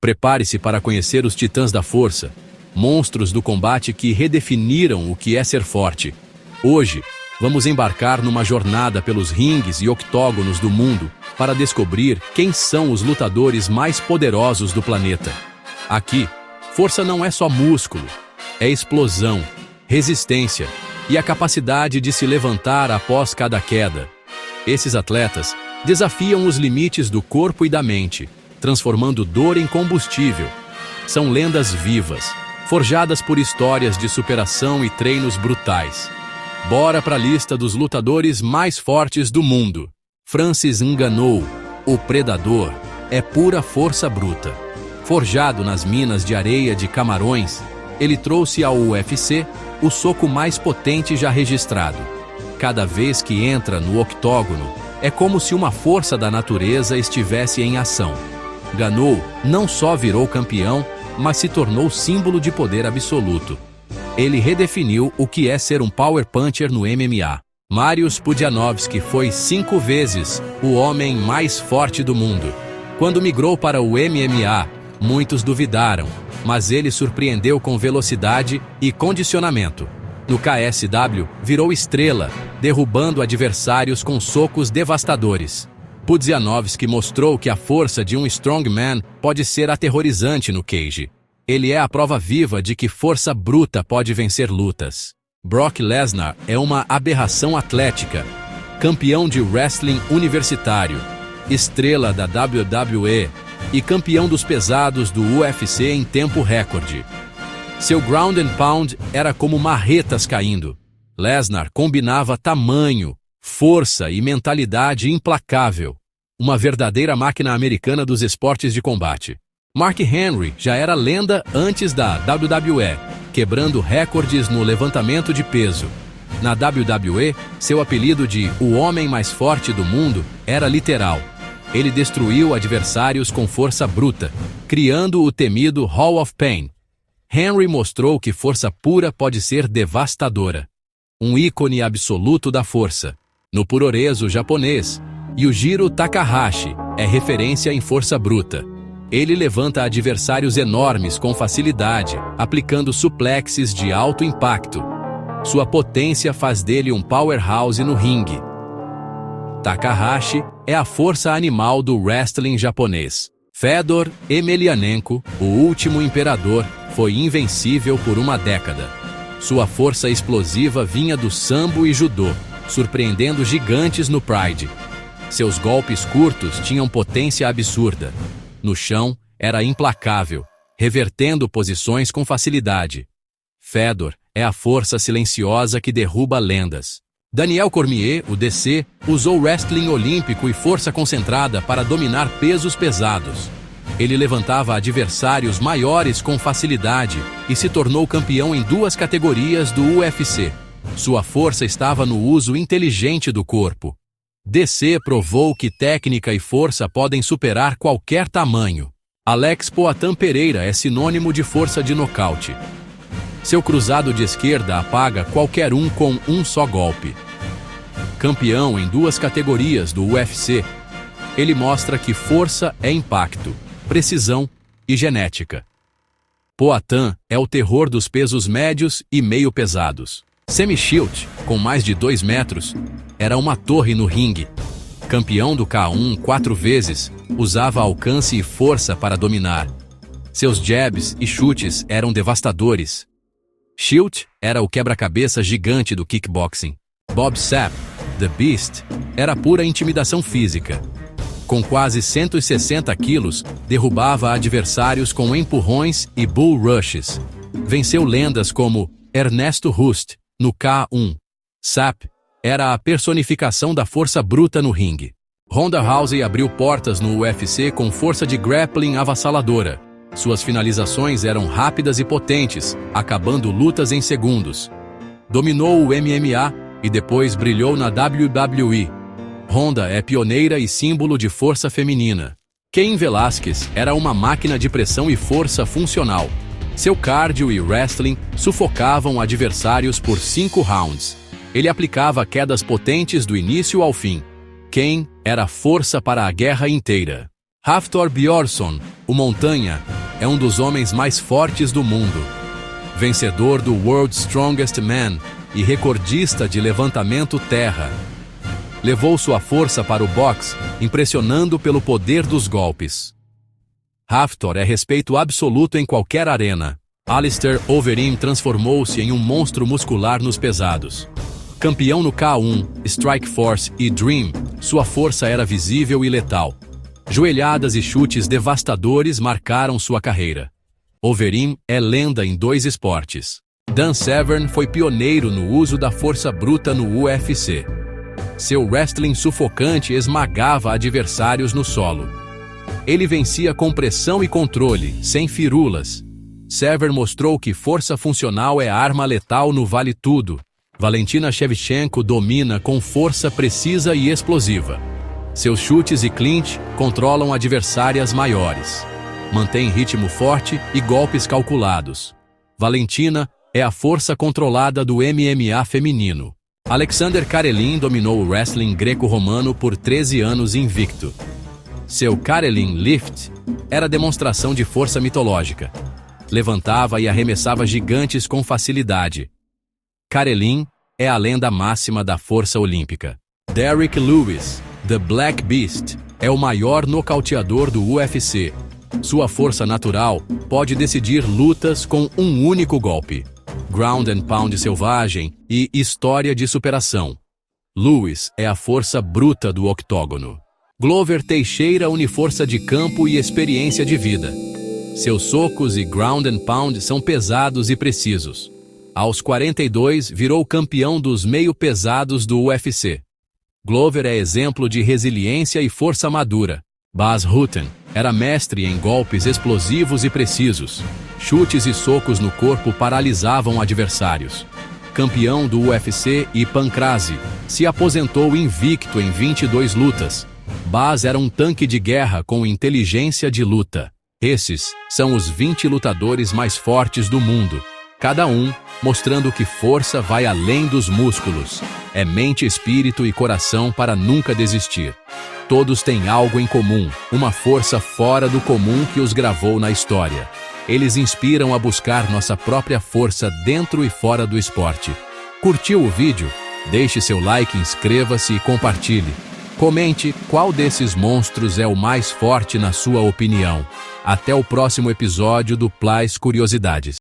Prepare-se para conhecer os titãs da força, monstros do combate que redefiniram o que é ser forte. Hoje, vamos embarcar numa jornada pelos ringues e octógonos do mundo para descobrir quem são os lutadores mais poderosos do planeta. Aqui, força não é só músculo, é explosão, resistência e a capacidade de se levantar após cada queda. Esses atletas desafiam os limites do corpo e da mente, transformando dor em combustível. São lendas vivas, forjadas por histórias de superação e treinos brutais. Bora para a lista dos lutadores mais fortes do mundo. Francis Ngannou, o Predador, é pura força bruta. Forjado nas minas de areia de Camarões, ele trouxe ao UFC o soco mais potente já registrado. Cada vez que entra no octógono, é como se uma força da natureza estivesse em ação. Ngannou não só virou campeão, mas se tornou símbolo de poder absoluto. Ele redefiniu o que é ser um power puncher no MMA. Mariusz Pudzianowski foi 5 vezes o homem mais forte do mundo. Quando migrou para o MMA, muitos duvidaram, mas ele surpreendeu com velocidade e condicionamento. No KSW, virou estrela, derrubando adversários com socos devastadores. Pudzianowski mostrou que a força de um strongman pode ser aterrorizante no cage. Ele é a prova viva de que força bruta pode vencer lutas. Brock Lesnar é uma aberração atlética, campeão de wrestling universitário, estrela da WWE e campeão dos pesados do UFC em tempo recorde. Seu ground and pound era como marretas caindo. Lesnar combinava tamanho, força e mentalidade implacável. Uma verdadeira máquina americana dos esportes de combate. Mark Henry já era lenda antes da WWE, quebrando recordes no levantamento de peso. Na WWE, seu apelido de "o homem mais forte do mundo" era literal. Ele destruiu adversários com força bruta, criando o temido Hall of Pain. Henry mostrou que força pura pode ser devastadora. Um ícone absoluto da força. No puroresu japonês, Yujiro Takahashi é referência em força bruta. Ele levanta adversários enormes com facilidade, aplicando suplexes de alto impacto. Sua potência faz dele um powerhouse no ringue. Takahashi é a força animal do wrestling japonês. Fedor Emelianenko, o último imperador, foi invencível por uma década. Sua força explosiva vinha do sambo e judô, surpreendendo gigantes no Pride. Seus golpes curtos tinham potência absurda. No chão, era implacável, revertendo posições com facilidade. Fedor é a força silenciosa que derruba lendas. Daniel Cormier, o DC, usou wrestling olímpico e força concentrada para dominar pesos pesados. Ele levantava adversários maiores com facilidade e se tornou campeão em 2 categorias do UFC. Sua força estava no uso inteligente do corpo. DC provou que técnica e força podem superar qualquer tamanho. Alex Poatan Pereira é sinônimo de força de nocaute. Seu cruzado de esquerda apaga qualquer um com um só golpe. Campeão em 2 categorias do UFC, ele mostra que força é impacto, precisão e genética. Poatan é o terror dos pesos médios e meio pesados. Sammy Shield, com mais de 2 metros, era uma torre no ringue. Campeão do K1 4 vezes, usava alcance e força para dominar. Seus jabs e chutes eram devastadores. Shield era o quebra-cabeça gigante do kickboxing. Bob Sapp, The Beast, era pura intimidação física. Com quase 160 quilos, derrubava adversários com empurrões e bull rushes. Venceu lendas como Ernesto Rust, no K1. Sapp era a personificação da força bruta no ringue. Ronda Rousey abriu portas no UFC com força de grappling avassaladora. Suas finalizações eram rápidas e potentes, acabando lutas em segundos. Dominou o MMA e depois brilhou na WWE. Ronda é pioneira e símbolo de força feminina. Cain Velasquez era uma máquina de pressão e força funcional. Seu cardio e wrestling sufocavam adversários por 5 rounds. Ele aplicava quedas potentes do início ao fim. Cain era força para a guerra inteira. Hafthor Björnsson, o Montanha, é um dos homens mais fortes do mundo. Vencedor do World's Strongest Man e recordista de levantamento terra. Levou sua força para o boxe, impressionando pelo poder dos golpes. Hafthor é respeito absoluto em qualquer arena. Alistair Overeem transformou-se em um monstro muscular nos pesados. Campeão no K1, Strikeforce e Dream, sua força era visível e letal. Joelhadas e chutes devastadores marcaram sua carreira. Overeem é lenda em 2 esportes. Dan Severn foi pioneiro no uso da força bruta no UFC. Seu wrestling sufocante esmagava adversários no solo. Ele vencia com pressão e controle, sem firulas. Severn mostrou que força funcional é arma letal no Vale Tudo. Valentina Shevchenko domina com força precisa e explosiva. Seus chutes e clinch controlam adversárias maiores. Mantém ritmo forte e golpes calculados. Valentina é a força controlada do MMA feminino. Alexander Karelin dominou o wrestling greco-romano por 13 anos invicto. Seu Karelin Lift era demonstração de força mitológica. Levantava e arremessava gigantes com facilidade. Karelin é a lenda máxima da força olímpica. Derrick Lewis, The Black Beast, é o maior nocauteador do UFC. Sua força natural pode decidir lutas com um único golpe. Ground and Pound selvagem e história de superação. Lewis é a força bruta do octógono. Glover Teixeira une força de campo e experiência de vida. Seus socos e ground and pound são pesados e precisos. Aos 42, virou campeão dos meio-pesados do UFC. Glover é exemplo de resiliência e força madura. Bas Rutten era mestre em golpes explosivos e precisos. Chutes e socos no corpo paralisavam adversários. Campeão do UFC e Pancrase, se aposentou invicto em 22 lutas. Bas era um tanque de guerra com inteligência de luta. Esses são os 20 lutadores mais fortes do mundo. Cada um mostrando que força vai além dos músculos. É mente, espírito e coração para nunca desistir. Todos têm algo em comum, uma força fora do comum que os gravou na história. Eles inspiram a buscar nossa própria força dentro e fora do esporte. Curtiu o vídeo? Deixe seu like, inscreva-se e compartilhe. Comente qual desses monstros é o mais forte na sua opinião. Até o próximo episódio do Plus Curiosidades.